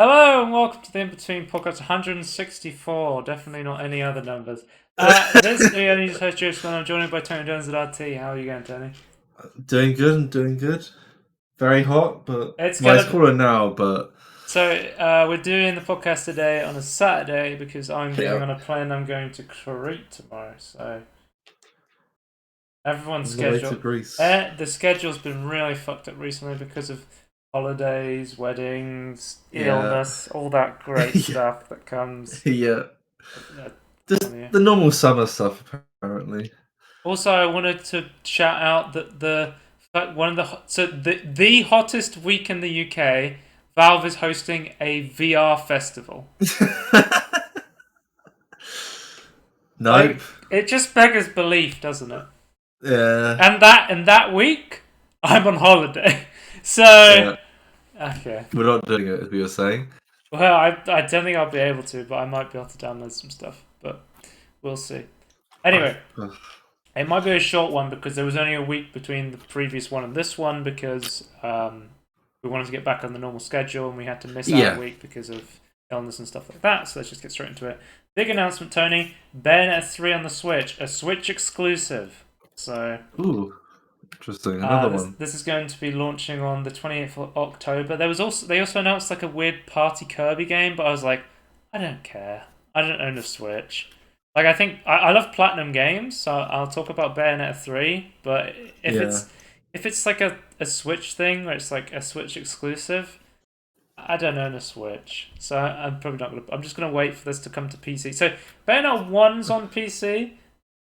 Hello and welcome to the Inbetween podcast 164. Definitely not any other numbers. This is the only just host James and I'm joined by Tony Jones at RT. How are you going, Tony? Doing good. I'm doing good. Very hot, but It's well, it's gonna. cooler now. But We're doing the podcast today on a Saturday because I'm getting yeah, on a plane. I'm going to Crete tomorrow. So everyone's on the way to schedule. Greece. The schedule's been really fucked up recently because of holidays, weddings, Yeah, illness, all that great stuff that comes. yeah. Uh, Just on you. the normal summer stuff, apparently. Also, I wanted to shout out that the hottest week in the UK, Valve is hosting a VR festival. Nope. Like it just beggars belief, doesn't it? Yeah, And that week, I'm on holiday, so yeah. okay. We're not doing it, as we were saying. Well, I don't think I'll be able to, but I might be able to download some stuff. But we'll see. I, Anyway, it might be a short one because there was only a week between the previous one and this one because we wanted to get back on the normal schedule and we had to miss out a yeah. week because of illness and stuff like that. So let's just get straight into it. Big announcement, Tony. Bayonetta 3 on the Switch, a Switch exclusive. So Ooh, interesting. Another one. this is going to be launching on the 28th of October. They also announced like a weird party Kirby game, but I was like, I don't care. I don't own a Switch. Like I think I love Platinum games, so I'll talk about Bayonetta 3. But Yeah. if it's like a Switch thing, where it's like a Switch exclusive, I don't own a Switch, so I'm probably not gonna. I'm just gonna wait for this to come to PC. So Bayonetta 1's on PC.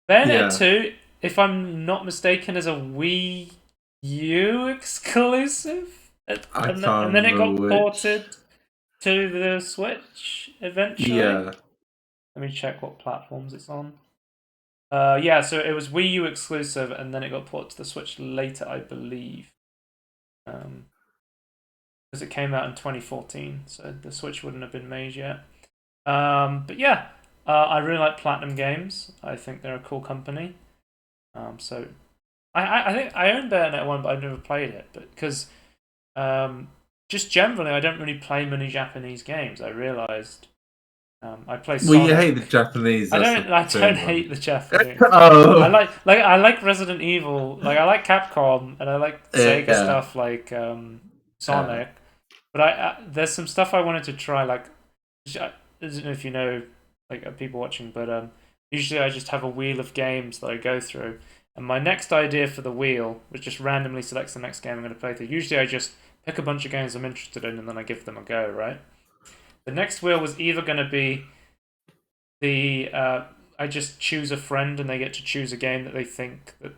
Yeah. Bayonetta 2, if I'm not mistaken, is a Wii U exclusive, I and can't then it got remember which. ported to the Switch eventually. Yeah. Let me check what platforms it's on. Yeah, so it was Wii U exclusive, and then it got ported to the Switch later, I believe. Because it came out in 2014, so the Switch wouldn't have been made yet. But yeah, I really like Platinum Games. I think they're a cool company. So I think I own Bayonetta 1, but I've never played it. But because just generally, I don't really play many Japanese games. I realised I play Well, you Sonic. hate the Japanese. I That's don't. the I don't thing. hate the Japanese. I Oh. like Resident Evil. Like I like Capcom and I like Sega Yeah. stuff like Sonic. But there's some stuff I wanted to try. Like I don't know if you know like people watching, but usually I just have a wheel of games that I go through, and my next idea for the wheel, which just randomly selects the next game I'm going to play through. Usually I just pick a bunch of games I'm interested in and then I give them a go. Right. The next wheel was either going to be the I just choose a friend and they get to choose a game that they think that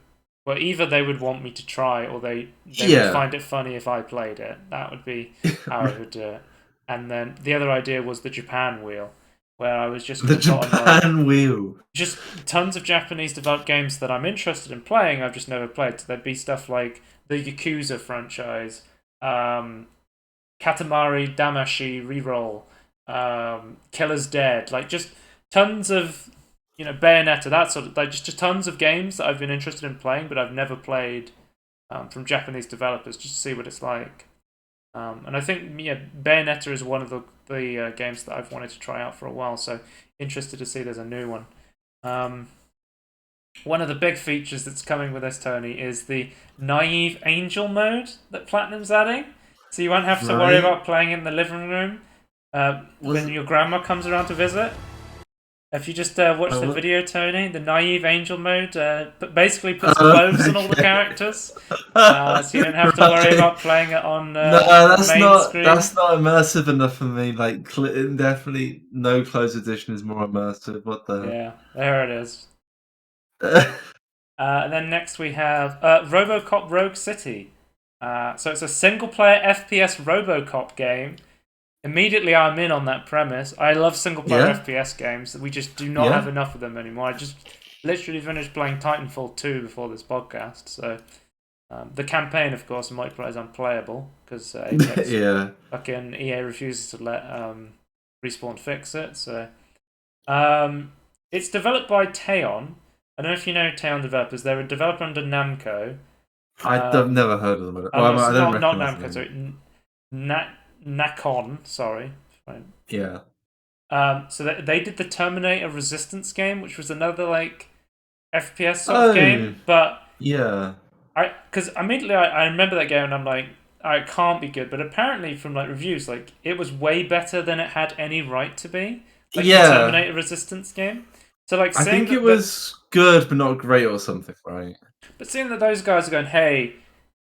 well either they would want me to try or they would Yeah. find it funny if I played it. That would be how I would do it. And then the other idea was the Japan wheel, where I was just The going to put on like Japan wheel. just tons of Japanese developed games that I'm interested in playing. I've just never played. So there'd be stuff like the Yakuza franchise, Katamari Damacy Reroll, Killer's Dead, like just tons of Bayonetta, that sort of like just tons of games that I've been interested in playing, but I've never played from Japanese developers just to see what it's like. And I think Bayonetta is one of the games that I've wanted to try out for a while. So interested to see there's a new one. One of the big features that's coming with this, Tony, is the Naive Angel mode that Platinum's adding. So you won't have to worry Right? about playing in the living room when Was your grandma comes around to visit. If you just watch the what? video, Tony, the Naive Angel mode basically puts clothes on all the Okay. characters, so you don't have to worry Right. about playing it on No, the that's main not screen. that's not immersive enough for me. Like, definitely, no closed edition is more immersive. What the? Yeah, there it is. And then next we have Robocop Rogue City. So it's a single-player FPS Robocop game. Immediately, I'm in on that premise. I love single-player Yeah, FPS games. We just do not yeah. have enough of them anymore. I just literally finished playing Titanfall 2 before this podcast. So the campaign, of course, in multiplayer is unplayable because Apex Yeah. fucking EA refuses to let Respawn fix it. So it's developed by Teon. I don't know if you know Teon developers. They're a developer under Namco. I've never heard of them. Oh, no, I don't not recognize the Namco. name. Sorry, Nakon. Sorry Right. Yeah. So they did the Terminator Resistance game, which was another like FPS sort of Oh, game, but yeah. because immediately I remember that game and I'm like, it can't be good. But apparently from like reviews, like it was way better than it had any right to be, like the Yeah. Terminator Resistance game. So like I seeing think it that was good, but not great or something, right? but seeing that those guys are going, hey,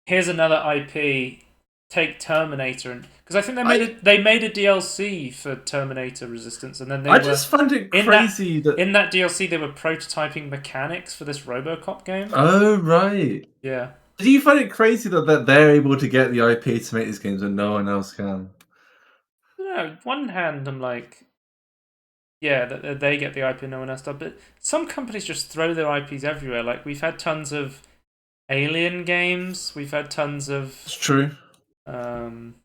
here's another IP, take Terminator, and because I think I they made a DLC for Terminator Resistance, and then they I were just find it in that crazy that. in that DLC they were prototyping mechanics for this Robocop game. Oh, right. Yeah. Do you find it crazy that they're able to get the IP to make these games and no one else can? On one hand, I'm like, yeah, that they get the IP, no one else does. But some companies just throw their IPs everywhere. Like we've had tons of Alien games. We've had tons It's of true. um,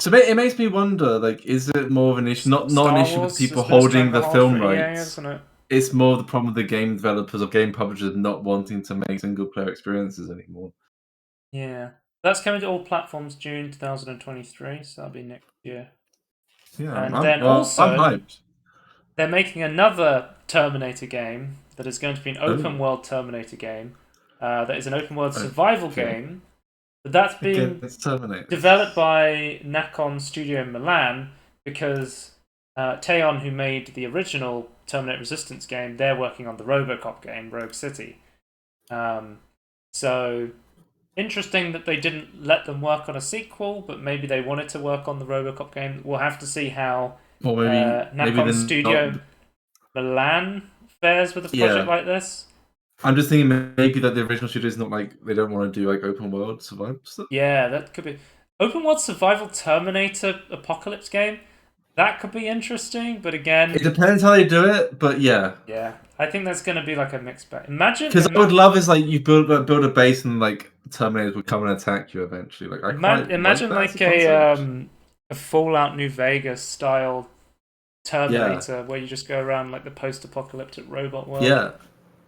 So it makes me wonder, like, is it more of an issue? Not an Star issue with Wars has people been a holding the stranglehold for film EA, rights. hasn't it? It's more the problem with the game developers or game publishers not wanting to make single player experiences anymore. Yeah. That's coming to all platforms June 2023, so that'll be next year. Yeah, And then I'm also, hyped. they're making another Terminator game that is going to be an Oh, open world Terminator game. That is an open world survival okay. game. But that's Again, being it's Terminator. developed by Nakon Studio in Milan because Teon, who made the original Terminator Resistance game, they're working on the Robocop game, Rogue City. So interesting that they didn't let them work on a sequel, but maybe they wanted to work on the Robocop game. We'll have to see how Or maybe Nakon they're not. Studio Milan fares with a project Yeah, like this. I'm just thinking maybe that the original studio is not like they don't want to do like open world survival stuff. Yeah, that could be open world survival Terminator apocalypse game. That could be interesting, but It again, depends how they do it, but yeah. yeah, I think that's going to be like a mixed bag. Because I would love is like you build a base and like Terminators would come and attack you eventually. Like I quite like imagine that as a like concept. a Fallout New Vegas style Yeah, Terminator where you just go around like the post-apocalyptic robot world. yeah,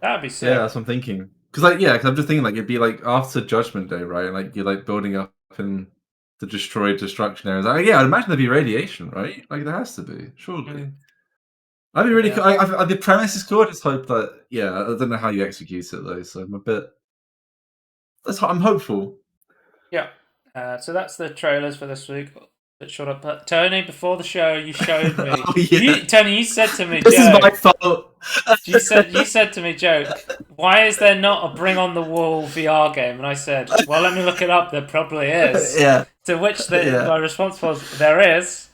That would be yeah. sick. That's what I'm thinking. Because like yeah, because I'm just thinking like it'd be like after Judgment Day, right? And like you're like building up in the destroyed destruction areas. Like, yeah, I'd imagine there'd be radiation, right? Like there has to be, surely. Mm, That'd be really yeah, cool. The premise is cool. I just hope that yeah, I don't know how you execute it though. So I'm a bit. I'm hopeful. yeah. So that's the trailers for this week. Bit short up, but Tony, before the show, you showed me. Oh yeah, Tony, you said to me, this is my Joe. fault. You said to me, joke. Why is there not a Bring on the Wall VR game? And I said, well, let me look it up. There probably is. Yeah, To which yeah, my response was, there is.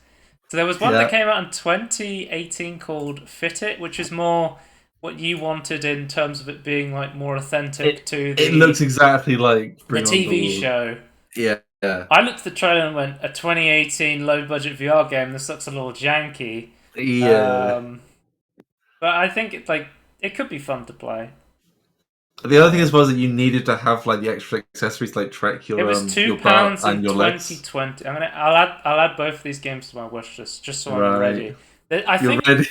So there was one that yeah. came out in 2018 called Fit It, which is more what you wanted in terms of it being like more authentic to It looks exactly like the Bring On the TV Wall. show. Yeah, yeah, I looked at the trailer and went, a 2018 low budget VR game. This looks a little janky. yeah. Um, but I think it could be fun to play. The other thing as well is that you needed to have like the extra accessories to like track It was your butt £2 and in your legs. 2020. I'll add both of these games to my wish list just so I'm Right, ready. I you're think ready.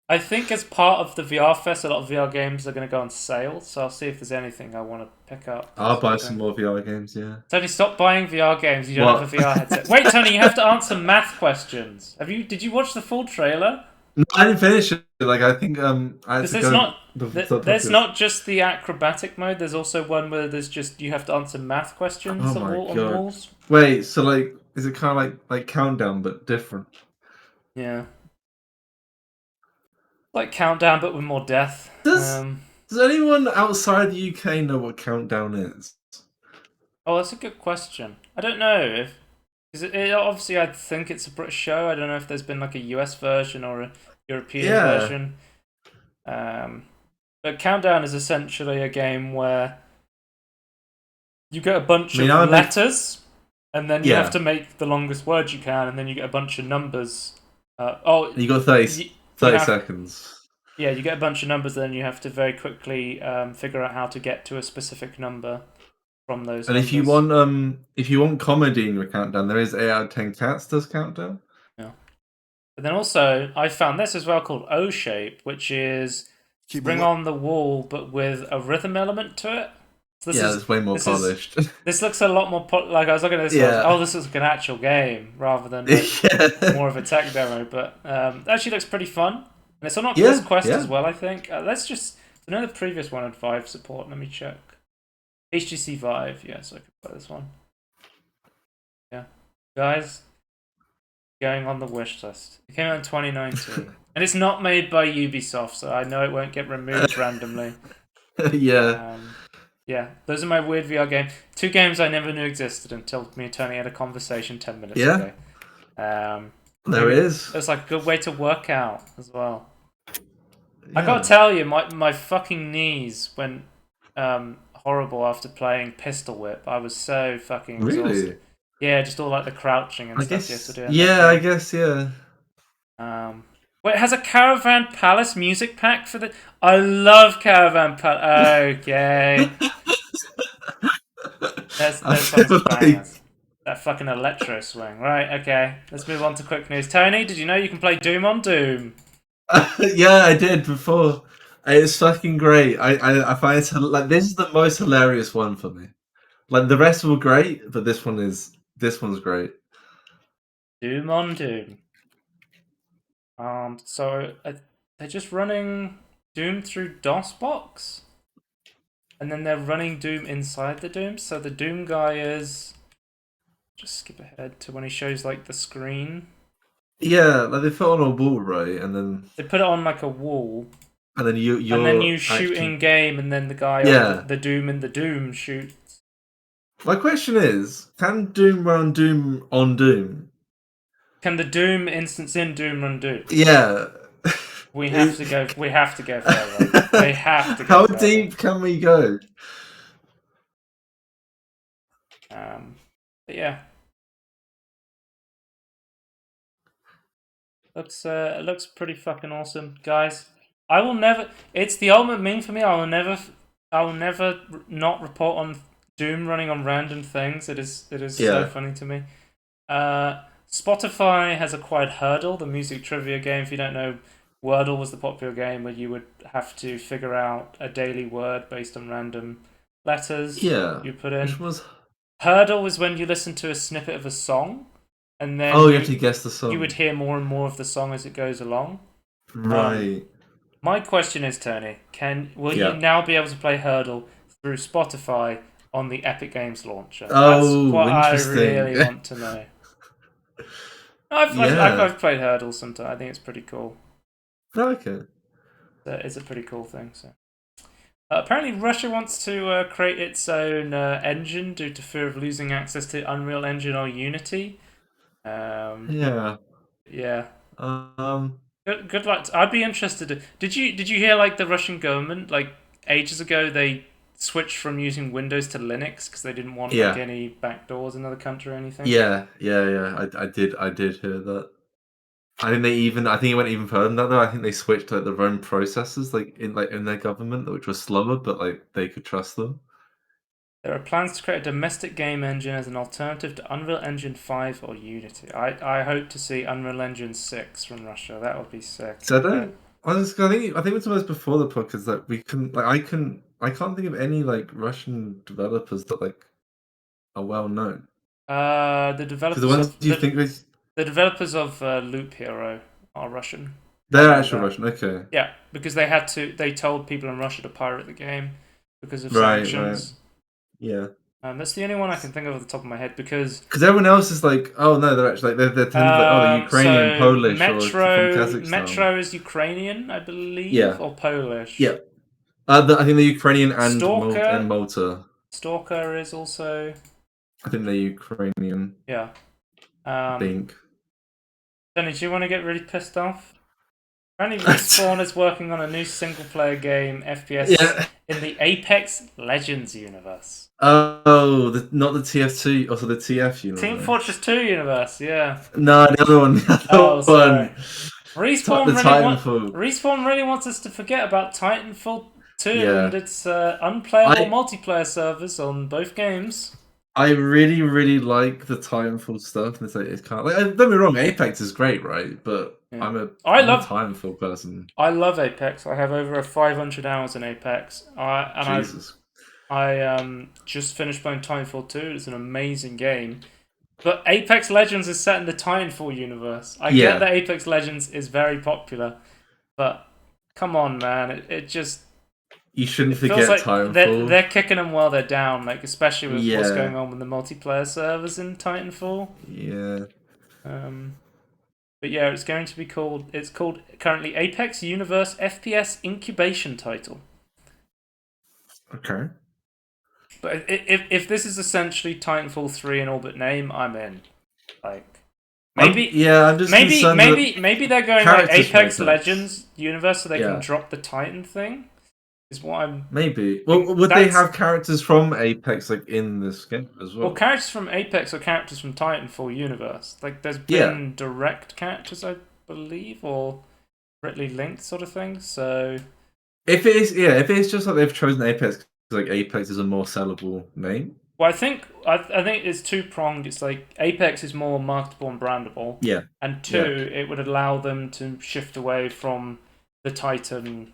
I think as part of the VR fest, a lot of VR games are going to go on sale. So I'll see if there's anything I want to pick up. I'll Sort buy of some thing. more VR games. Yeah. Tony, stop buying VR games. You don't have What? a VR headset. Wait, Tony, you have to answer math questions. Did you watch the full trailer? No, I didn't finish it. Like I think I had Because to go. there's not just the acrobatic mode. There's also one where there's just you have to answer math questions Oh my on the god! walls. Wait, so like, is it kind of like Countdown but different? Yeah, like Countdown, but with more death. Does Does anyone outside the UK know what Countdown is? Oh, that's a good question. I don't know if obviously I think it's a British show. I don't know if there's been like a US version or a European Yeah, version. But Countdown is essentially a game where you get a bunch I mean, of I make letters, and then you have yeah. to make the longest word you can, and then you get a bunch of numbers. You got You, you 30 have seconds. yeah, you get a bunch of numbers, then you have to very quickly figure out how to get to a specific number from those And numbers. if you want comedy in your countdown, there is 8 out of 10 cats does countdown. Yeah. But then also, I found this as well called O Shape, which is Keep it Bring low. on the Wall, but with a rhythm element to it. So Yeah, it's way more polished. this looks a lot more like I was looking at this. And I was like, Yeah. oh, this is like an actual game rather than like Yeah. more of a tech demo. But it actually looks pretty fun, and it's on Oculus Yeah. Quest as Yeah. well. I think. Let's just. I know the previous one had Vive support. Let me check. HTC Vive. Yeah, so I can play this one. Yeah, guys, going on the wish list. It came out in 2019, and it's not made by Ubisoft, so I know it won't get removed randomly. Yeah. Yeah, those are my weird VR games. 2 games I never knew existed until me and Tony had a conversation 10 minutes Yeah. ago. There it is. It's like a good way to work out as well. Yeah. I gotta tell you, my fucking knees went horrible after playing Pistol Whip. I was so fucking exhausted. Really? Yeah, just all like the crouching and I stuff guess. you have to do. Yeah, I guess. Yeah. Wait, it has a Caravan Palace music pack for the. I love Caravan Palace. Okay. There's songs of bangers. That fucking electro swing. Right, okay. Let's move on to quick news. Tony, did you know you can play Doom on Doom? Yeah, I did before. It's fucking great. I find it like this is the most hilarious one for me. Like the rest were great, but this one's great. Doom on Doom. So they're just running Doom through DOSBox, and then they're running Doom inside the Doom. So the Doom guy is. Just skip ahead to when he shows like the screen. Yeah, like they put on a wall, right, and then they put it on like a wall, and then you shoot in game, and then the guy on the Doom in the Doom shoots. My question is, can Doom run Doom on Doom? Can the Doom instance in Doom run Doom? Yeah. We have to go. We have to go further. They have to go. How further. deep can we go? But yeah. It looks pretty fucking awesome, guys. I will never. It's the ultimate meme for me. I will never not report on Doom running on random things. It is so funny to me. Spotify has acquired Hurdle, the music trivia game. If you don't know, Wordle was the popular game where you would have to figure out a daily word based on random letters you put in. Which was Hurdle was when you listen to a snippet of a song, and then you have to guess the song. You would hear more and more of the song as it goes along. Right. My question is, Tony, will you now be able to play Hurdle through Spotify on the Epic Games launcher? Oh, that's what I interesting. really want to know. I've played Hurdle sometimes. I think it's pretty cool. Okay. It's a pretty cool thing. So. Apparently, Russia wants to create its own engine due to fear of losing access to Unreal Engine or Unity. Yeah. Good luck. I'd be interested. Did you hear like the Russian government like ages ago they switched from using Windows to Linux because they didn't want like any backdoors in another country or anything? Yeah. I did hear that. I think it went even further than that though. I think they switched like their own processes in their government, which was slower, but like they could trust them. There are plans to create a domestic game engine as an alternative to Unreal Engine 5 or Unity. I hope to see Unreal Engine 6 from Russia. That would be sick. So I think it was almost before the podcast that we couldn't like I can't think of any like Russian developers that like are well known. The developers the developers of Loop Hero are Russian. They're actually Russian, okay. Yeah, because they told people in Russia to pirate the game because of sanctions. Right. Yeah. That's the only one I can think of at the top of my head because everyone else is like, oh no, they're actually like they're they're Ukrainian, Polish, or from Kazakhstan. Metro is Ukrainian, I believe, or Polish. Yeah. I think they're Ukrainian and Stalker, Malta. Stalker is also. I think they're Ukrainian. Yeah. I think. Danny, do you want to get really pissed off? Apparently, Respawn is working on a new single-player game FPS in the Apex Legends universe. Oh, not the TF2, also the TF universe. Team Fortress 2 universe, yeah. No, the other one. Sorry. Respawn really wants us to forget about Titanfall 2 and its unplayable multiplayer servers on both games. I really, really like the Titanfall stuff. It's kind of like, don't get me wrong, Apex is great, right? But I'm a Titanfall person. I love Apex. I have over 500 hours in Apex. Jesus. I just finished playing Titanfall 2. It's an amazing game. But Apex Legends is set in the Titanfall universe. I get Yeah, that Apex Legends is very popular, but come on, man. It just you shouldn't it feels forget like Titanfall. they're kicking them while they're down, like especially with what's Yeah, going on with the multiplayer servers in Titanfall. yeah. Um, but yeah, it's called currently Apex Universe FPS Incubation title. Okay. But if this is essentially Titanfall 3 in orbit name, I'm in. Like maybe I'm just concerned with maybe they're going like characters from Apex Apex. Legends universe so they can Yeah, drop the Titan thing. Is what I'm maybe. Well, think would they that's have characters from Apex like in this game as well, well? characters from Apex or characters from Titanfall universe. Like there's Yeah. been direct characters, I believe, or directly linked sort of thing. So If it's just like they've chosen Apex 'cause, like Apex is a more sellable name. well, I think it's two pronged. It's like Apex is more marketable and brandable, Yeah, and yeah, two, it would allow them to shift away from the Titan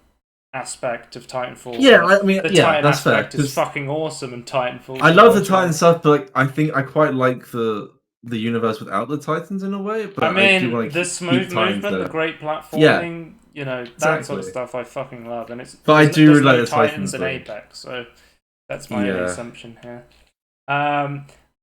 aspect of Titanfall. yeah. Where I mean, the yeah, Titan that's fair aspect is because fucking awesome, and I Titanfall's love the dodgy. Titan stuff, but like I think I quite like the universe without the Titans in a way. I But I do mean, want to the keep smooth Titans movement, the there. great Yeah, platforming, that sort of exactly. stuff I fucking love. And But I do there's really no like the Titans Titans in though. Apex, so that's my only Yeah. assumption here.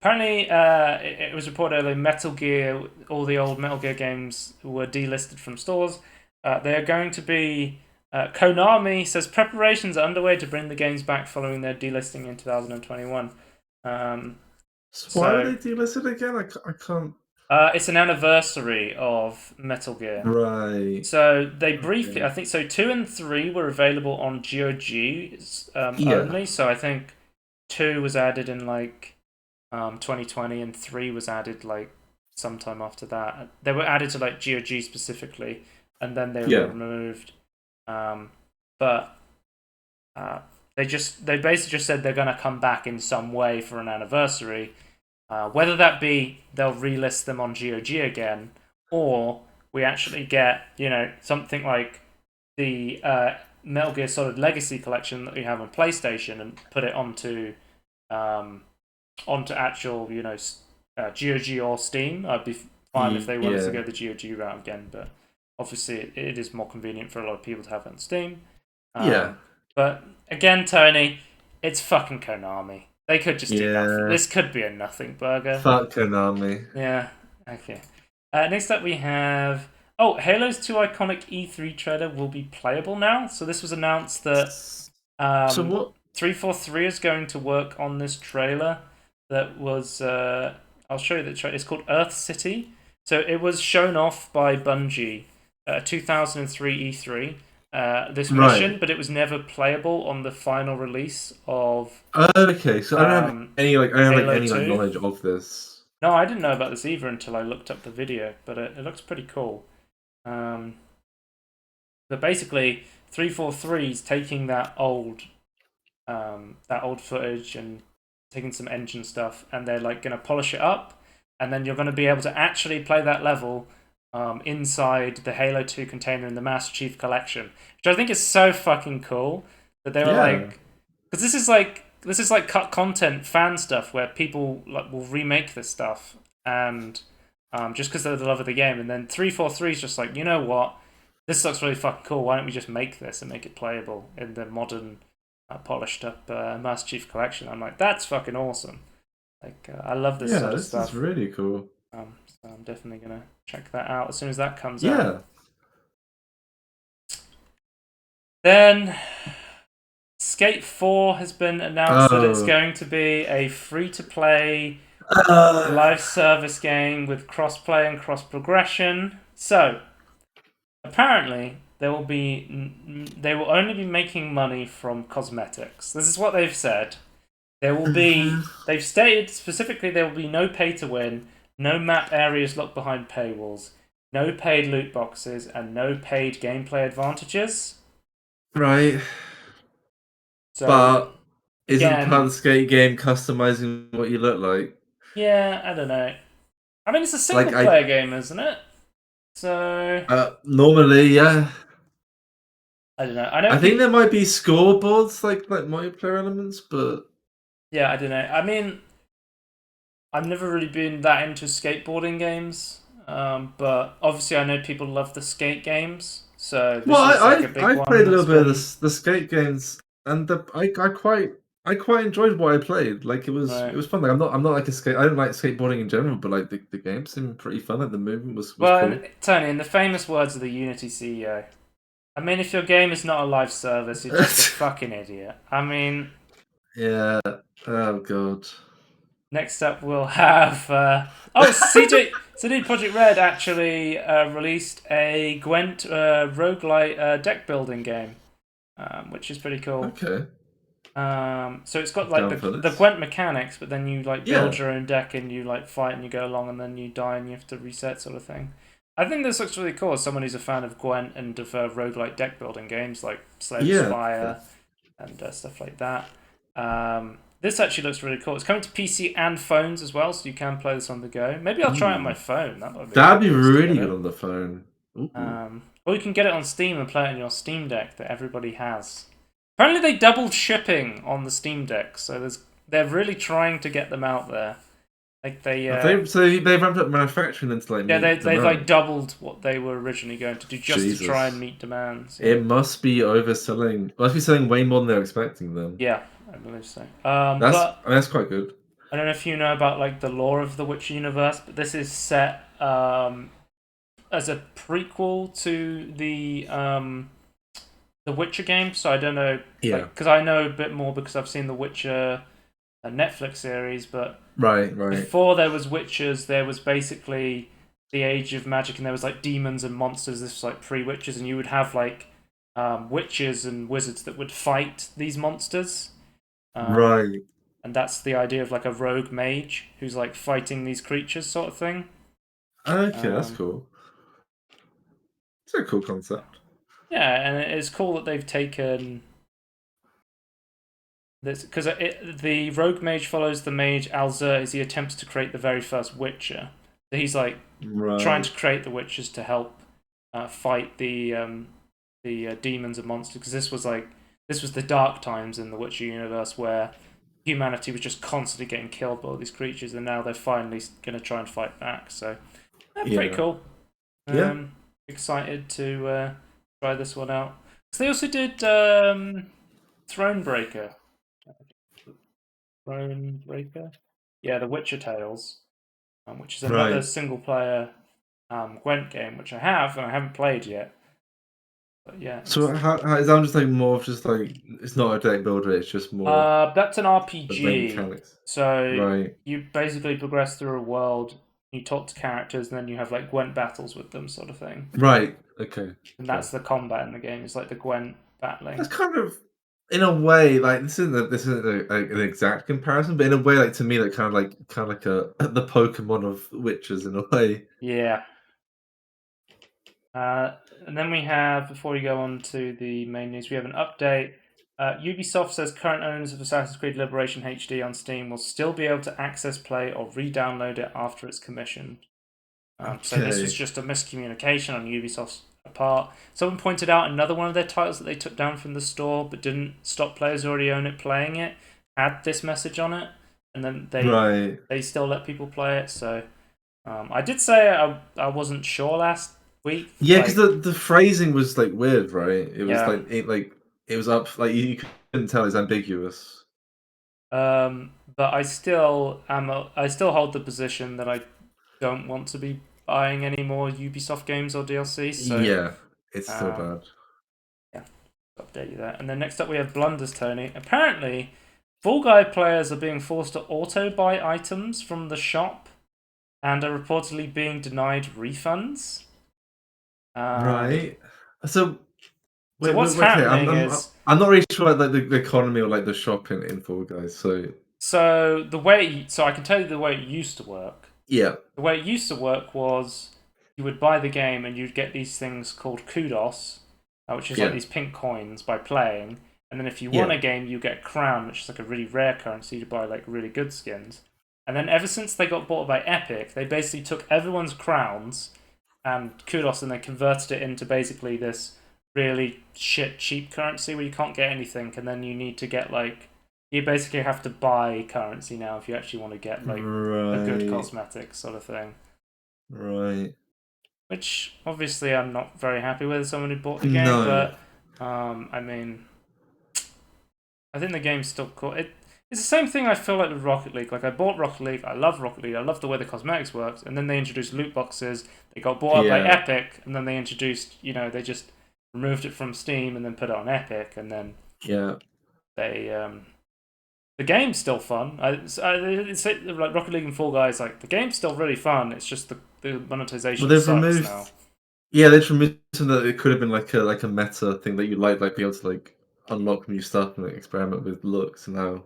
Apparently, it was reported earlier Metal Gear, all the old Metal Gear games were delisted from stores. They are going to be. Konami says preparations are underway to bring the games back following their delisting in 2021. Um, So why would so they delist it again? I can't. it's an anniversary of Metal Gear. Right. So they briefly, Okay. I think, so 2 and 3 were available on GOG Yeah. only. So I think 2 was added in like 2020, and 3 was added like sometime after that. They were added to like GOG specifically, and then they were Yeah. removed. But they basically just said they're going to come back in some way for an anniversary. Whether that be they'll relist them on GOG again, or we actually get something like the Metal Gear Solid Legacy collection that we have on PlayStation and put it onto actual GOG or Steam. I'd be fine if they wanted to Yeah. go the GOG route again, but obviously it is more convenient for a lot of people to have it on Steam. Yeah. But again, Tony, it's fucking Konami. They could just do nothing. Yeah. This could be a nothing burger. Fuck Konami. Yeah. Okay. Next up, we have Halo's 2 iconic E3 trailer will be playable now. So this was announced that So what? 343 is going to work on this trailer. That was I'll show you the trailer. It's called Earth City. So it was shown off by Bungie, 2003 E3. This mission, Right. but it was never playable on the final release of Okay. So I don't have Halo any like 2. knowledge of this. No, I didn't know about this either until I looked up the video, but it looks pretty cool. Um, but basically, 343 is taking that old footage and taking some engine stuff, and they're like going to polish it up, and then you're going to be able to actually play that level inside the Halo 2 container in the Master Chief Collection, which I think is so fucking cool that they were Yeah. like, because this is like cut content fan stuff where people like will remake this stuff and just because they're the love of the game, and then 343 is just like, you know what, this looks really fucking cool. Why don't we just make this and make it playable in the modern, polished up Master Chief Collection? I'm like, that's fucking awesome. Like, I love this Yeah. sort of This is stuff. really cool. So I'm definitely gonna check that out as soon as that comes out. Yeah. Then Skate 4 has been announced that it's Oh. going to be a free-to-play Uh, live service game with cross-play and cross-progression. So apparently they will only be making money from cosmetics. This is what they've said. They've stated specifically there will be no pay to win, no map areas locked behind paywalls, no paid loot boxes, and no paid gameplay advantages. right. So But isn't part of again, the skate game customizing what you look like? yeah, I don't know. I mean, it's a single Like player game, isn't it? So normally, yeah. I don't know. I know I think people. there might be scoreboards like multiplayer elements, but Yeah, I don't know. I mean, I've never really been that into skateboarding games, but obviously I know people love the skate games. So well, this is like a big I've one played a that's little bit of been the skate games, and I quite enjoyed what I played. Like it right. was fun. Like I'm not like a skate. I don't like skateboarding in general, but like the game seemed pretty fun. Like the movement was Well, and cool. Tony, in the famous words of the Unity CEO, I mean, if your game is not a live service, you're just a fucking idiot. I mean, Yeah. Oh god. next up we'll have oh CD Projekt Red actually released a Gwent roguelite deck building game, which is pretty cool. Okay. So it's got like Down for the this. Gwent mechanics, but then you like build Yeah. your own deck and you like fight and you go along and then you die and you have to reset sort of thing. I think this looks really cool as someone who's a fan of Gwent and of roguelite deck building games like Slay the Yeah. Spire and stuff like that. This actually looks really cool. It's coming to PC and phones as well, so you can play this on the go. Maybe I'll try it on my Ooh. phone. That would be a That'd good be place to get really good it. on the phone. Ooh. Or you can get it on Steam and play it on your Steam Deck that everybody has. Apparently, they doubled shipping on the Steam Deck, so they're really trying to get them out there. Like they, They've ramped up manufacturing into like yeah, meet they've like demand. doubled what they were originally going to do just to try and Jesus. meet demands. Yeah, It must be overselling. Must be selling way more than they're expecting then. yeah, I believe so. That's But I mean, that's quite good. I don't know if you know about like the lore of the Witcher universe, but this is set as a prequel to the Witcher game. So I don't know, Yeah. like, because I know a bit more because I've seen the Witcher Netflix series, but Right, right. before there was Witchers, there was basically the Age of Magic, and there was like demons and monsters. This was like pre-Witchers, and you would have like witches and wizards that would fight these monsters. Um, Right. and that's the idea of like a rogue mage who's like fighting these creatures, sort of thing. Okay, that's Um, cool. It's a cool concept. yeah, and it's cool that they've taken this because the rogue mage follows the mage Alzur as he attempts to create the very first Witcher. So he's like trying Right. to create the Witchers to help fight the demons and monsters because this was the dark times in the Witcher universe where humanity was just constantly getting killed by all these creatures, and now they're finally going to try and fight back. So pretty Yeah. cool. Yeah. Excited to try this one out. So they also did Thronebreaker. Thronebreaker? Yeah, the Witcher Tales, which is another Right. single player Gwent game, which I have and I haven't played yet. But yeah, So how is that just like more of just like it's not a deck builder, it's just more that's an the main RPG. mechanics. So Right. you basically progress through a world, you talk to characters, and then you have like Gwent battles with them, sort of thing. Right. Okay. And Okay. that's the combat in the game. It's like the Gwent That's battling. kind of in a way like this isn't an exact comparison, but in a way like to me like kind of like a the Pokemon of witches in a way. Yeah. And then we have, before we go on to the main news, we have an update. Ubisoft says current owners of Assassin's Creed Liberation HD on Steam will still be able to access, play, or re-download it after it's commissioned. So this was Okay. just a miscommunication on Ubisoft's part. Someone pointed out another one of their titles that they took down from the store but didn't stop players who already own it playing it had this message on it, and then Right. they still let people play it. So I did say I wasn't sure last week. Yeah, because Like, the phrasing was like weird, right? It was yeah. like it was up like you couldn't tell it's ambiguous. But I still hold the position that I don't want to be buying any more Ubisoft games or DLC. So Yeah, it's still um, bad. yeah, update you there. And then next up we have Blunders, Tony. Apparently, Fall Guy players are being forced to auto buy items from the shop and are reportedly being denied refunds. Right. So So what's wait, okay. happening is I'm not really sure about like the economy or like the shopping in Fall Guys. So so I can tell you the way it used to work. yeah, The way it used to work was you would buy the game and you'd get these things called kudos, which is like yeah, these pink coins by playing. And then if you won yeah, a game, you get a crown, which is like a really rare currency to buy like really good skins. And then ever since they got bought by Epic, they basically took everyone's crowns and kudos and they converted it into basically this really shit cheap currency where you can't get anything, and then you need to get like you basically have to buy currency now if you actually want to get like a good Right. cosmetic sort of thing. Right. Which obviously I'm not very happy with as someone who bought the game, No. but I mean, I think the game's still cool. It's the same thing I feel like with Rocket League. Like I bought Rocket League, I love Rocket League, I love the way the cosmetics works, and then they introduced loot boxes. They got bought up by Yeah. Epic, and then they introduced, they just removed it from Steam and then put it on Epic, and then Yeah. they the game's still fun. It's like Rocket League and Fall Guys. Like the game's still really fun. It's just the Well, monetization they've sucks removed. now. Yeah, they've removed something that it could have been like a meta thing that you like be able to like unlock new stuff and like, experiment with looks. And now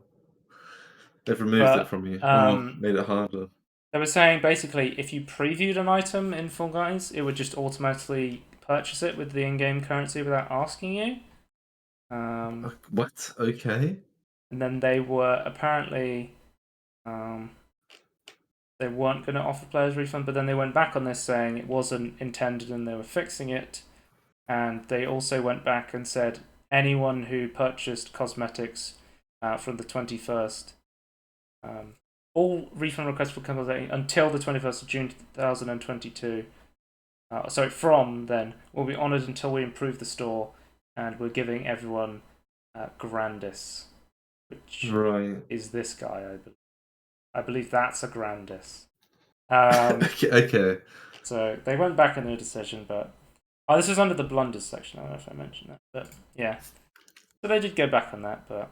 they've removed it But from you or made it harder. they were saying basically if you previewed an item in Fall Guys, it would just automatically purchase it with the in-game currency without asking you. What? Okay. And then they were apparently they weren't going to offer players refund, but then they went back on this saying it wasn't intended and they were fixing it. And they also went back and said anyone who purchased cosmetics from the 21st, all refund requests will come until the 21st of June 2022. From then, will be honoured until we improve the store, and we're giving everyone Grandis, which Right. is this guy, I believe. I believe that's a Grandis. Okay. So they went back in their decision, but this was under the blunders section. I don't know if I mentioned that, but yeah. So they did go back on that, but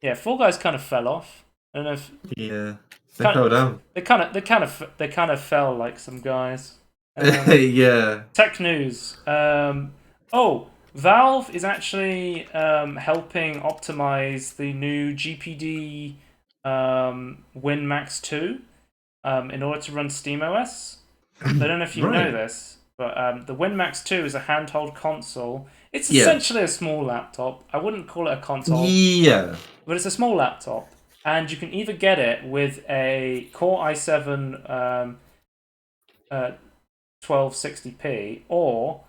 yeah, Fall Guys kind of fell off. I don't know if Yeah. They fell down. they kind of fell like some guys. Yeah. Tech news. Valve is actually helping optimize the new GPD WinMax 2 in order to run SteamOS. I don't know if you know this, but the WinMax 2 is a handheld console. It's essentially a small laptop. I wouldn't call it a console. Yeah. But it's a small laptop. And you can either get it with a Core i7 1260p or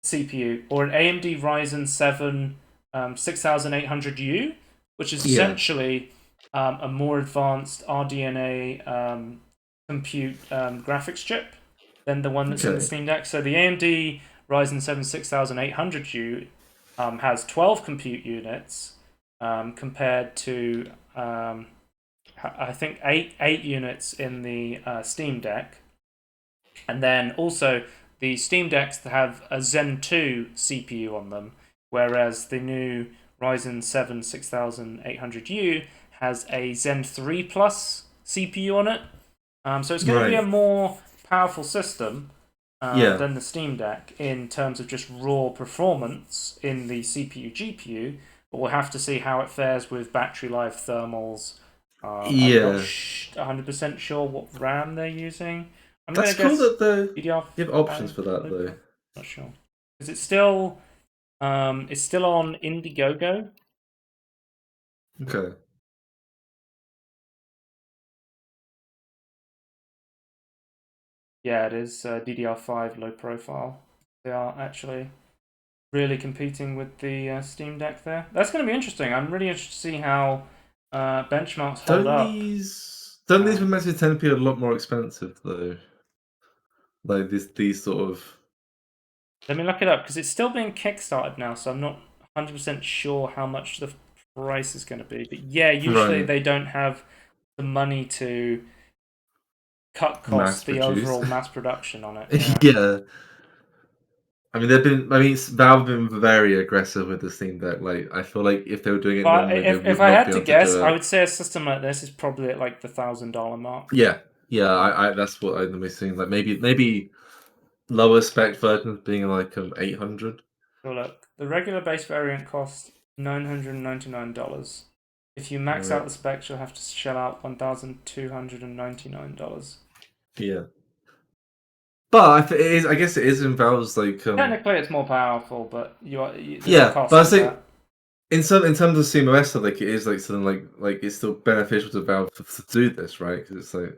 CPU, or an AMD Ryzen 7 6800U, which is essentially a more advanced RDNA compute graphics chip than the one that's in the Steam Deck. So the AMD Ryzen 7 6800U has 12 compute units compared to I think eight units in the Steam Deck. And then also the Steam Decks have a Zen 2 CPU on them, whereas the new Ryzen 7 6800U has a Zen 3 Plus CPU on it. So it's going to be a more powerful system than the Steam Deck in terms of just raw performance in the CPU GPU, but we'll have to see how it fares with battery life, thermals. I'm not 100% sure what RAM they're using. That's cool that you have options for that though. Not sure. Is it still it's still on Indiegogo? Okay. Yeah, it is DDR5 low profile. They are actually really competing with the Steam Deck there. That's going to be interesting. I'm really interested to see how benchmarks hold up. Don't these measures tend to be a lot more expensive though? Like these sort of. Let me look it up because it's still being kickstarted now, so I'm not 100% sure how much the price is going to be. But yeah, usually they don't have the money to cut costs, the overall mass production on it. Yeah. I mean, Valve have been very aggressive with the Steam Deck. Like, I feel like if they were doing it normally, they would if I not had be to able guess, to do it. I would say a system like this is probably at like the $1,000 mark. Yeah, that's what I'm seeing. Like maybe lower spec versions being like 800. So look, the regular base variant costs $999. If you max out the specs, you'll have to shell out $1,299. Yeah. But I guess it is in Valve's like. Technically, it's more powerful, but there's a cost but I to think that. in terms of CMOS, like it is like something like it's still beneficial to Valve to do this, right? Because it's like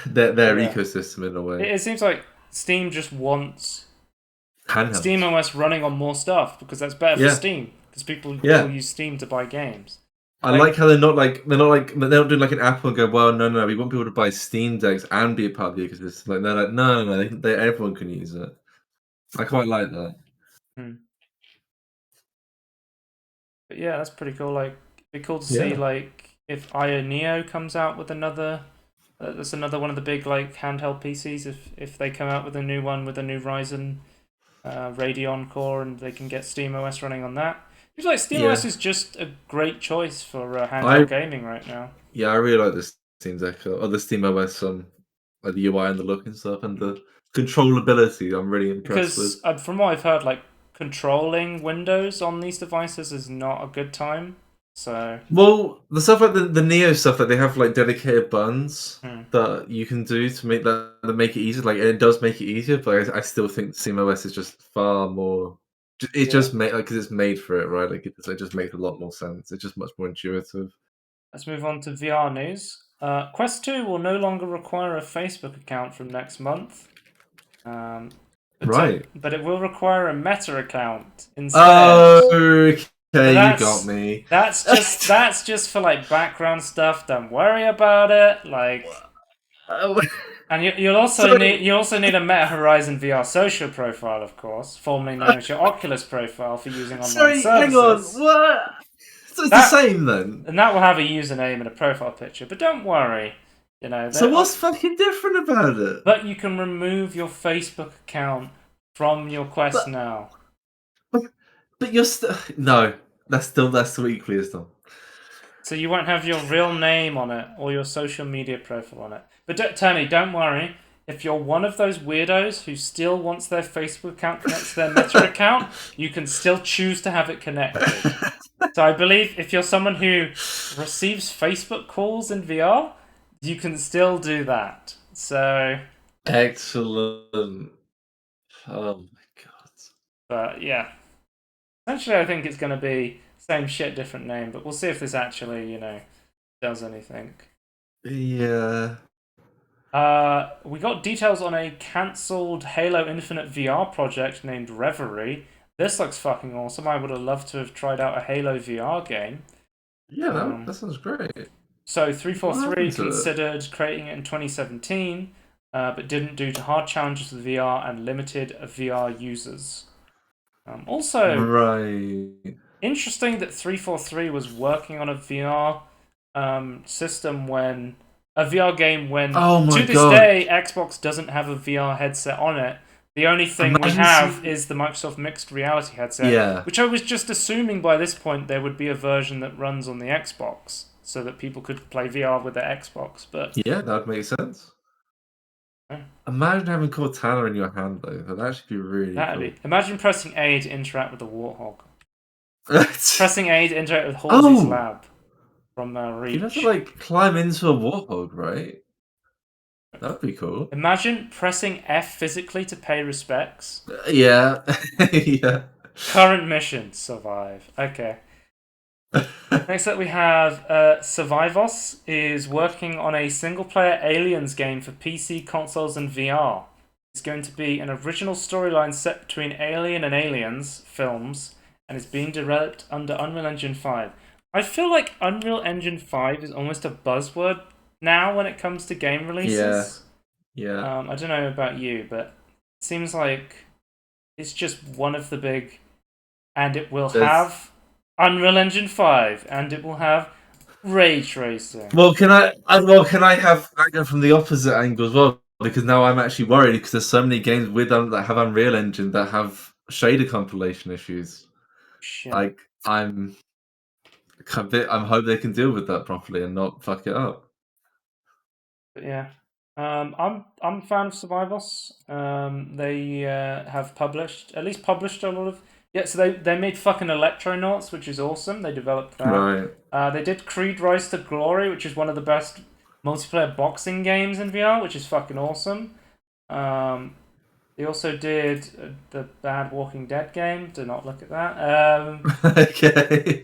their ecosystem in a way. It seems like Steam just wants handheld. SteamOS running on more stuff because that's better for Yeah, Steam because people yeah. will use Steam to buy games. I Like, like how they don't do like an Apple and go, well, no, we want people to buy Steam decks and be a part of the ecosystem. Like they're like, no, everyone can use it. I quite like that. but yeah, that's pretty cool. Like, it'd be cool to see Yeah, like if IO Neo comes out with another. That's another one of the big like handheld PCs. If they come out with a new one with a new Ryzen Radeon core and they can get SteamOS running on that. It's like yeah. SteamOS is just a great choice for handheld I gaming right now. I really like this Steam Deck or the Steam OS like the UI and the look and stuff and the controllability. I'm really impressed with. Because from what I've heard, like controlling Windows on these devices is not a good time. So Well, the stuff like the Neo stuff, like they have like dedicated buttons hmm, that you can do to make that make it easier. Like it does make it easier, but I still think SteamOS is just far more. It yeah. just made like because it's made for it, right? Like it just makes a lot more sense. It's just much more intuitive. Let's move on to VR news. Quest 2 will no longer require a Facebook account from next month. Um, Right. but it will require a Meta account instead. Okay, But you got me. that's just for like background stuff. Don't worry about it. Like, Oh, and sorry, you also need a Meta Horizon VR social profile, of course, formerly known as your Oculus profile for using online sorry. Hang on. services. What? So it's the That same then. and that will have a username and a profile picture. But don't worry, you know. So what's fucking different about it? But you can remove your Facebook account from your Quest But now. but you're still no. That's still equally as dumb. So you won't have your real name on it or your social media profile on it. But Tony, don't worry. If you're one of those weirdos who still wants their Facebook account connected to their Meta account, you can still choose to have it connected. So I believe if you're someone who receives Facebook calls in VR, you can still do that. So, Excellent. Oh my god. but yeah. Essentially, I think it's going to be same shit, different name. But we'll see if this actually, does anything. Yeah. We got details on a cancelled Halo Infinite VR project named Reverie. This looks fucking awesome. I would have loved to have tried out a Halo VR game. Yeah, that sounds great. So What 343 happened to it? considered creating it in 2017, but didn't due to hard challenges with VR and limited VR users. Also, Right. interesting that 343 was working on a VR system when a VR game when Oh my to this god. day Xbox doesn't have a VR headset on it. The only thing we Imagine have seeing. is the Microsoft Mixed Reality headset, Yeah. which I was just assuming by this point there would be a version that runs on the Xbox so that people could play VR with their Xbox. But Yeah, that would make sense. uh, Imagine having Cortana in your hand though. That'd actually be really that'd cool. be. Imagine pressing A to interact with the Warthog. Pressing A to interact with Halsey's Oh! lab from You'd have to Reach. like climb into a warthog, right? That'd be cool. Imagine pressing F physically to pay respects. Yeah. Yeah. Current mission, survive. Okay. Next up we have Survivos is working on a single-player Aliens game for PC, consoles, and VR. It's going to be an original storyline set between Alien and Aliens films, and it's being developed under Unreal Engine 5. I feel like Unreal Engine 5 is almost a buzzword now when it comes to game Yeah. releases. Yeah. I don't know about you, but it seems like it's just one of the big, and it will There's have Unreal Engine 5, and it will have ray tracing. well, can I have I go from the opposite angle as well? Because now I'm actually worried because there's so many games with that have Unreal Engine that have shader compilation issues. Shit. Like I'm hope they can deal with that properly and not fuck it up. But yeah. I'm a fan of Survivors. They have at least published a lot of. Yeah, so they made fucking Electronauts, which is awesome. They developed that. Right. They did Creed Rise to Glory, which is one of the best multiplayer boxing games in VR, which is fucking awesome. They also did the bad Walking Dead game. Do not look at that. Okay.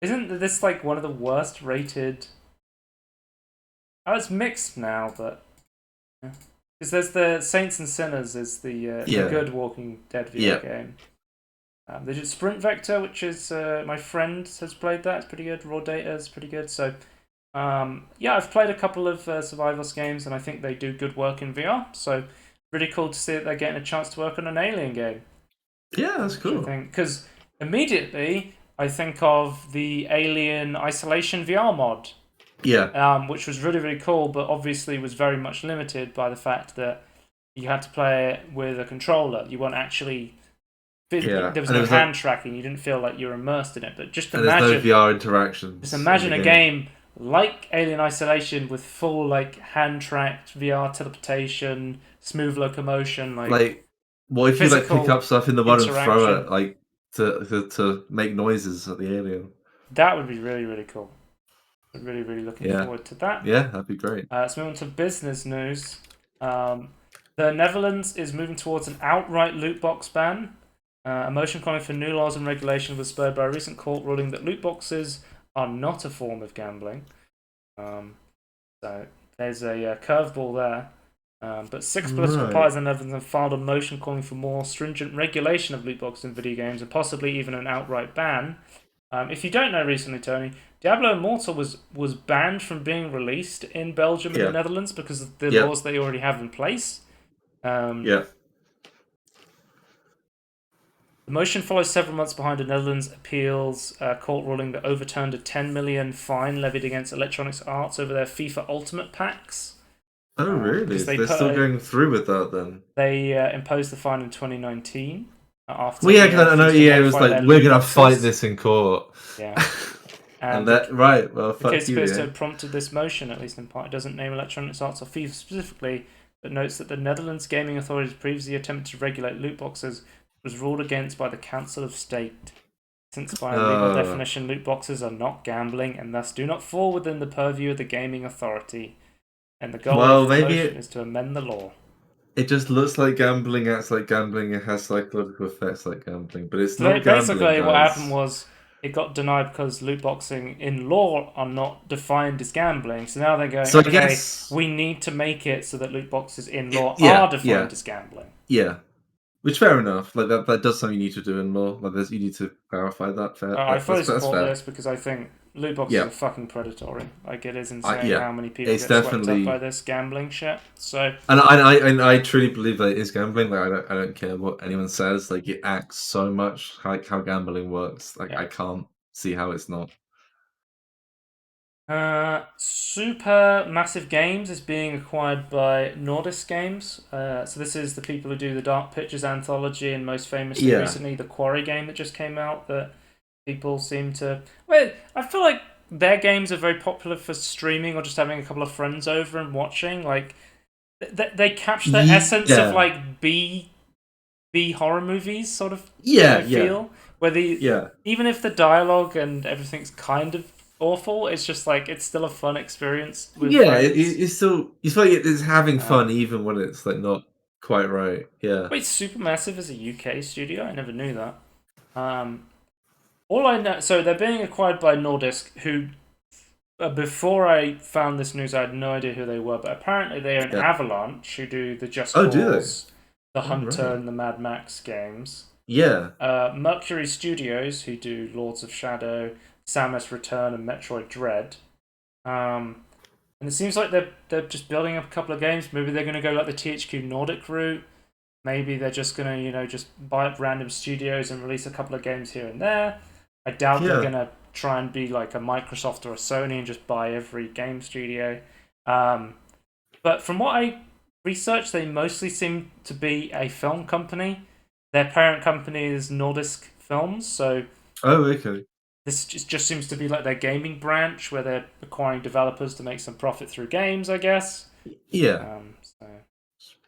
Isn't this like one of the worst rated? Oh, it's mixed now, but yeah. Because there's the Saints and Sinners is the Yeah, good Walking Dead VR yeah, game. They did Sprint Vector, which is my friend has played that. It's pretty good. Raw Data is pretty good. So yeah, I've played a couple of Survivors games, and I think they do good work in VR. So really cool to see that they're getting a chance to work on an Alien game. yeah. That's Which I cool. think, because immediately I think of the Alien Isolation VR mod, Yeah, which was really, really cool, but obviously was very much limited by the fact that you had to play it with a controller. You weren't actually, yeah. there was And it no was like, hand tracking. You didn't feel like you were immersed in it. But and there's no VR interactions in the a game. game like Alien Isolation with full like hand tracked VR teleportation, smooth locomotion, like Like, what if you like pick physical up stuff in the mud and throw interaction. it like to make noises at the alien? That would be really, really cool. I'm really, really looking Yeah, forward to that. yeah, that'd be great. Let's move on to business news. The Netherlands is moving towards an outright loot box ban. A motion calling for new laws and regulations was spurred by a recent court ruling that loot boxes are not a form of gambling. So there's a curveball there. But six political Right. parties in the Netherlands have filed a motion calling for more stringent regulation of loot boxes in video games and possibly even an outright ban. If you don't know recently, Tony, Diablo Immortal was banned from being released in Belgium and the Yeah. Netherlands because of the Yep. laws they already have in place. The Yeah. motion follows several months behind a Netherlands appeals court ruling that overturned a 10 million fine levied against Electronic Arts over their FIFA Ultimate packs. Oh, really? Because They're still going through with that then? they imposed the fine in 2019 after Well, yeah, EA 'cause I know refused to EA was modify like, their "We're loot gonna fight boxes. this in court," Yeah, and and that right? Well, the case fuck you, appears to EA. have prompted this motion, at least in part. It doesn't name Electronic Arts or FIFA specifically, but notes that the Netherlands Gaming Authorities previously attempted to regulate loot boxes was ruled against by the Council of State. Since by legal Uh, definition, loot boxes are not gambling and thus do not fall within the purview of the Gaming Authority. And the goal well, of the maybe motion is to amend the law. it just looks like gambling, acts like gambling, it has psychological effects like gambling, but it's So not gambling, basically, what happened guys. was it got denied because loot boxing in law are not defined as gambling. So now they're going, So I okay, guess, we need to make it so that loot boxes in law yeah, are yeah, defined as gambling. yeah. Which fair enough. Like that does something you need to do in law. Like you need to clarify that. Fair. I fully That's support fair. this because I think loot boxes Yeah. are fucking predatory. Like it is insane Yeah. how many people It's get swept up by definitely, this gambling shit. So and I truly believe that it is gambling. Like I don't care what anyone says. Like it acts so much like how gambling works. Like yeah. I can't see how it's not. Super Massive Games is being acquired by Nordisk Games. So this is the people who do the Dark Pictures anthology and most famously Yeah. recently the Quarry game that just came out that people seem to. Well, I feel like their games are very popular for streaming or just having a couple of friends over and watching. Like they capture the essence of Yeah. like B horror movies sort of Yeah. Yeah. feel where the Yeah. even if the dialogue and everything's kind of awful, it's just like it's still a fun experience with Yeah. friends. It's still you feel like it's having fun Um, even when it's like not quite right. Yeah. Wait, Supermassive is a UK studio? I never knew that. Um, all I know, so they're being acquired by Nordisk, who before I found this news, I had no idea who they were, but apparently they are an Yeah. Avalanche who do the Just Oh, do they? Cause, the Oh, Hunter, right. and the Mad Max games. Yeah. Mercury Studios, who do Lords of Shadow, Samus Return, and Metroid Dread. And it seems like they're just building up a couple of games. Maybe they're going to go like the THQ Nordic route. Maybe they're just going to, just buy up random studios and release a couple of games here and there. I doubt they're Yeah. going to try and be like a Microsoft or a Sony and just buy every game studio. But from what I researched, they mostly seem to be a film company. Their parent company is Nordisk Films, so Oh, okay. this just seems to be like their gaming branch where they're acquiring developers to make some profit through games, I guess. Yeah. So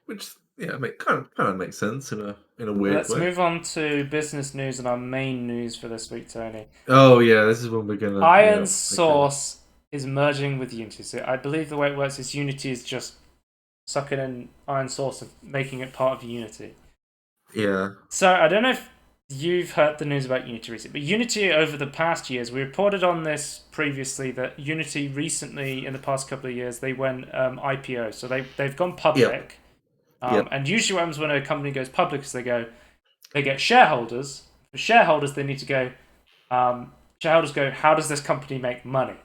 Which kind of makes sense in a weird let's way. move on to business news and our main news for this week, Tony. Oh yeah, this is when we're gonna. Iron Yeah. Okay. Source is merging with Unity. So I believe the way it works is Unity is just sucking in Iron Source and making it part of Unity. Yeah. So I don't know if you've heard the news about Unity recently, but Unity over the past years, we reported on this previously that Unity recently, in the past couple of years, they went IPO. So they've gone Yeah. public. Yep. And usually what happens when a company goes public is they get shareholders. For shareholders, they need to go, shareholders go, how does this company make money?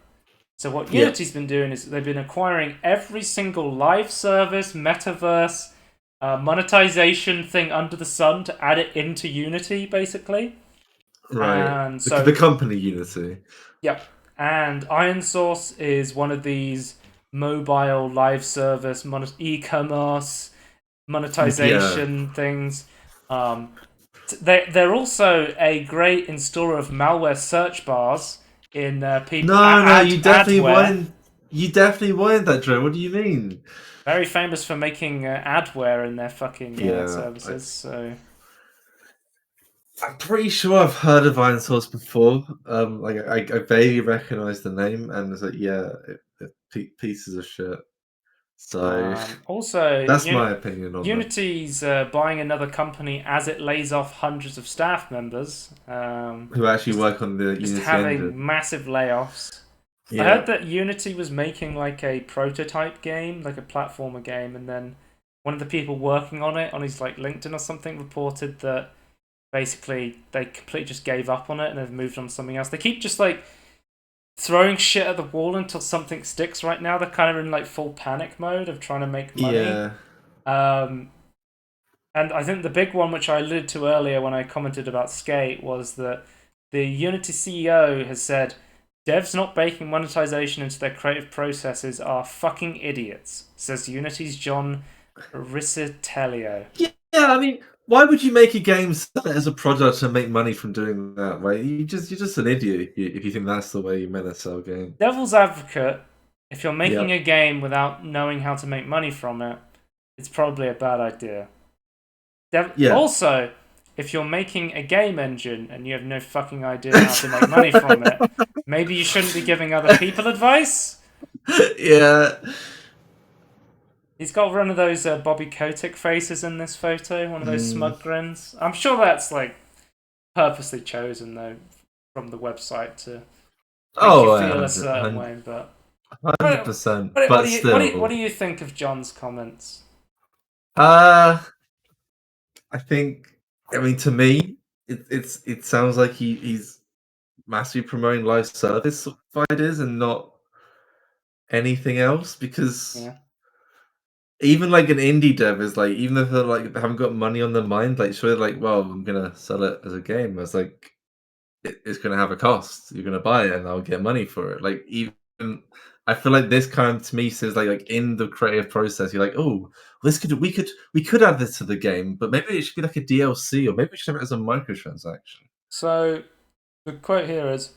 So what Yep. Unity's been doing is they've been acquiring every single live service, metaverse, monetization thing under the sun to add it into Unity, basically. Right. And The so, company Unity. yep. And Iron Source is one of these mobile live service, e-commerce, Yeah. monetization things. They're also a great installer of malware search bars in people No, adware. you definitely wanted that, Joe. What do you mean? Very famous for making adware in their fucking Yeah, services. So I'm pretty sure I've heard of Iron Source before. Like I vaguely recognize the name, and it's like, yeah, pieces of shit. So also, that's my opinion on them. Unity's buying another company as it lays off hundreds of staff members. Who actually Just work on the just Unity having engine? massive layoffs. I Yeah, heard that Unity was making like a prototype game, like a platformer game, and then one of the people working on it on his like LinkedIn or something reported that basically they completely just gave up on it and they've moved on to something else. They keep just like throwing shit at the wall until something sticks. Right now, they're kind of in like full panic mode of trying to make money. yeah. Um, and I think the big one, which I alluded to earlier when I commented about Skate, was that the Unity CEO has said devs not baking monetization into their creative processes are fucking idiots, says Unity's John Riccitello. Yeah, I mean, why would you make a game sell it as a product and make money from doing that? Right? You're just an idiot if you think that's the way you're meant to sell a game. Devil's advocate, if you're making Yep. a game without knowing how to make money from it, it's probably a bad idea. Yeah. Also, if you're making a game engine and you have no fucking idea how to make money from it, maybe you shouldn't be giving other people advice. Yeah. He's got one of those Bobby Kotick faces in this photo, one of those Mm. smug grins. I'm sure that's like purposely chosen though from the website to make you Oh, feel a certain way. But 100%. what But do you what do still, you think of John's comments? uh, I think. I mean, to me, it sounds like he's massively promoting live service providers and not anything else because Yeah. even like an indie dev is like, even if they're like they haven't got money on their mind, like sure, like, well, I'm gonna sell it as a game. It's like it's gonna have a cost. You're gonna buy it, and I'll get money for it. Like even I feel like this kind of to me says like in the creative process, you're like, oh, we could add this to the game, but maybe it should be like a DLC, or maybe we should have it as a microtransaction. So the quote here is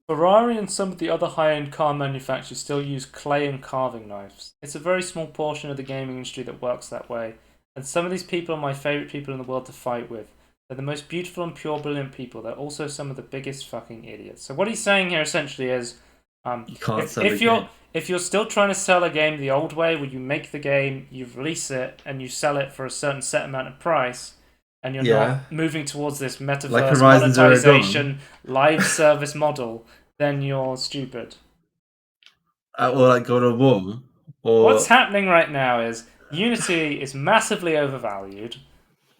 Ferrari and some of the other high-end car manufacturers still use clay and carving knives. It's a very small portion of the gaming industry that works that way, and some of these people are my favourite people in the world to fight with. They're the most beautiful and pure, brilliant people. They're also some of the biggest fucking idiots. So what he's saying here essentially is, You can't if sell a game. if you're still trying to sell a game the old way, where you make the game, you release it, and you sell it for a certain set amount of price, and you're Yeah, not moving towards this like metaverse Horizon Zero Dawn, monetization live service model, then you're stupid. or like God of War, What's or happening right now is Unity is massively overvalued.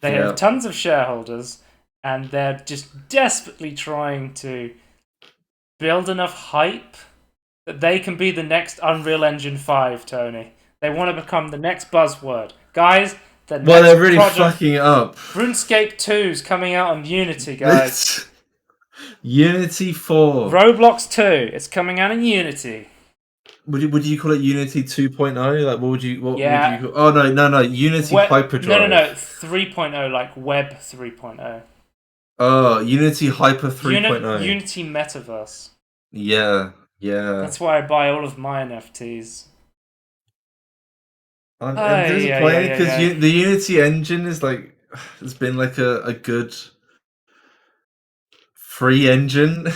They have yeah. tons of shareholders, and they're just desperately trying to build enough hype that they can be the next Unreal Engine 5, Tony. They want to become the next buzzword. Guys, the Well, they're next really project. fucking it up. RuneScape 2 is coming out on Unity, guys. Unity 4. Roblox 2, it's coming out in Unity. Would you call it Unity 2.0? Like what would you Yeah. call? Oh no, Unity No, Hyperdrive. 3.0, like Web 3.0. Oh, Unity Hyper 3.0. Unity Metaverse. Yeah, yeah. That's why I buy all of my NFTs. I'm Ay, ay, ay, disappointed ay, because ay. the Unity engine is like it's been like a good free engine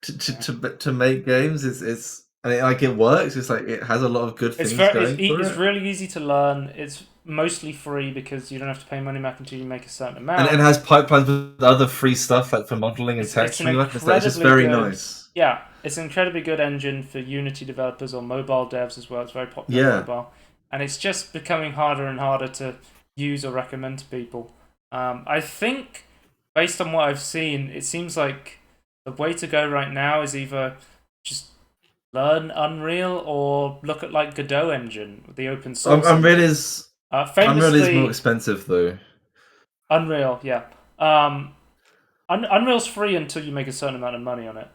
to make games. It's and like it works. It's like it has a lot of good things going for It's it. really easy to learn. It's mostly free because you don't have to pay money back until you make a certain And it amount. has pipelines with other free stuff like for modeling and It's an texturing. It's just incredibly very good, nice. yeah, it's an incredibly good engine for Unity developers or mobile devs as well. It's very popular on Yeah. mobile. and it's just becoming harder and harder to use or recommend to people. I think, based on what I've seen, it seems like the way to go right now is either just learn Unreal or look at like Godot engine, the open source Unreal engine. is Unreal is more Famously, expensive though. Unreal, yeah. Unreal's free until you make a certain amount of money on it.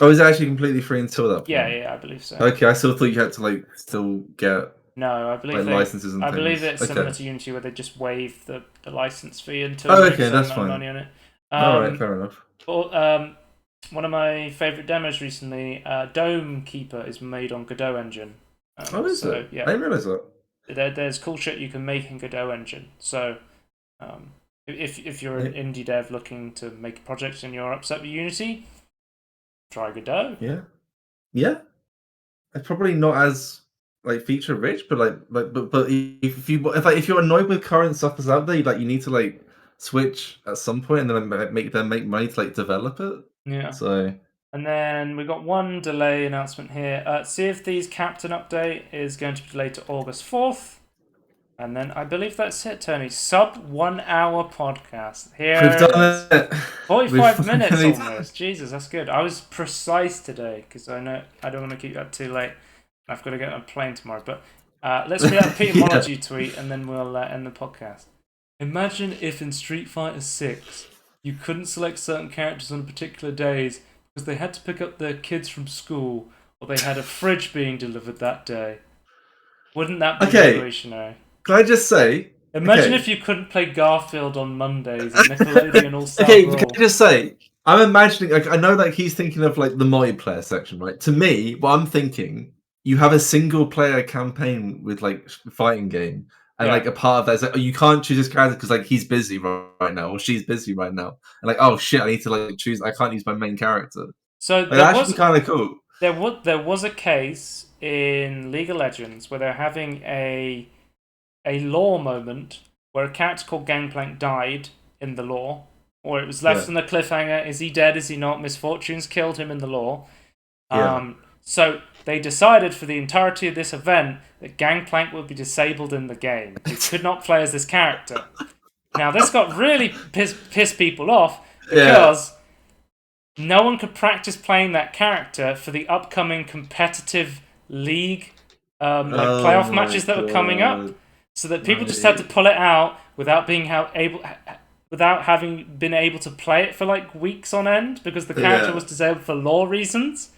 Oh, is it actually completely free until that Yeah, point? yeah, I believe so. Okay, I still thought you had to like still get No, like licenses and I believe things. it's similar Okay. to Unity where they just waive the license fee until you Oh, make a okay, certain that's amount of fine. money on it. All right, fair enough. One of my favorite demos recently, Dome Keeper, is made on Godot engine. Oh, is So it? I yeah, didn't realize that. there's cool shit you can make in Godot engine. So if you're an indie dev looking to make a project and you're upset with Unity, try Godot. Yeah, yeah. It's probably not as like feature rich, but but if you're annoyed with current stuff that's out there, you need to like switch at some point and then make money to like develop it. Yeah. So And then we got one delay announcement here. Sea of Thieves Captain update is going to be delayed to August 4th. And then I believe that's it, Tony. Sub 1 hour podcast. Here we've it done is. it. 45 minutes finally almost. Jesus, that's good. I was precise today because I know I don't want to keep that too late. I've got to get on a plane tomorrow. But let's read out the Petermology tweet and then we'll end the podcast. Imagine if in Street Fighter 6 you couldn't select certain characters on particular days because they had to pick up their kids from school or they had a fridge being delivered that day. Wouldn't that be Okay, revolutionary? can I just say? Imagine Okay, if you couldn't play Garfield on Mondays in Nickelodeon All-Star okay, can Brawl. I just say? I'm imagining. Like, I know that he's thinking of like the multiplayer section, right? To me, what I'm thinking, you have a single player campaign with like fighting game, and Yeah. like a part of that is like, oh, you can't choose his character because like he's busy right now or she's busy right now, and like, oh shit, I need to like choose. I can't use my main character. So Like, that should be kind of cool. there was a case in League of Legends where they're having a lore moment where a character called Gangplank died in the lore, or it was left Yeah, on the cliffhanger. Is he dead? Is he not? Misfortunes killed him in the lore. yeah. So they decided for the entirety of this event that Gangplank would be disabled in the game. You could not play as this character. Now this got really pissed people off Yeah. because no one could practice playing that character for the upcoming competitive league like Oh playoff my matches that were coming up, god. so that people just had to pull it out without without having been able to play it for like weeks on end because the character Yeah. was disabled for lore reasons.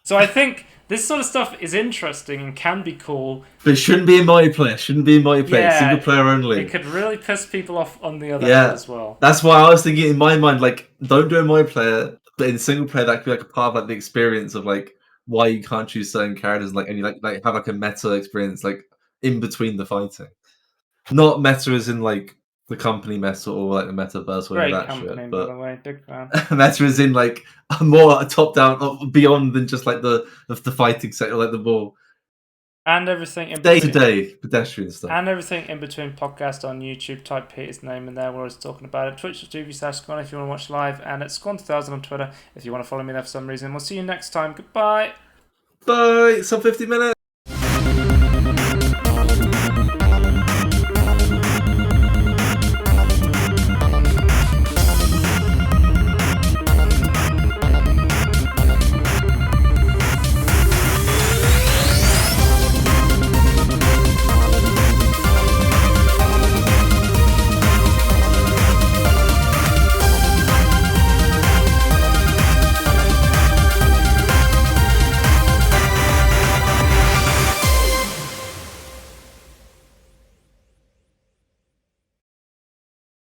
So I think this sort of stuff is interesting and can be cool. But it shouldn't be in multiplayer. Shouldn't be in multiplayer. Yeah, Single player only. it could really piss people off on the other end Yeah, as well. that's why I was thinking in my mind, like, don't do a multiplayer, but in single player, that could be like a part of like the experience of like why you can't choose certain characters, like, and you like have like a meta experience, like in between the fighting. Not meta as in like the company meta or like the metaverse or any of Great that company, shit, by the but way, big fan. meta as in like a more top down, beyond than just like the fighting sector, like the more And everything in day to between. day pedestrian stuff. And everything in between podcast on YouTube. Type Peter's name in there. We're always talking about it. Twitch.tv/Squan if you want to watch live. And at Squan2000 on Twitter if you want to follow me there for some reason. We'll see you next time. Goodbye. Bye. Some 50 minutes.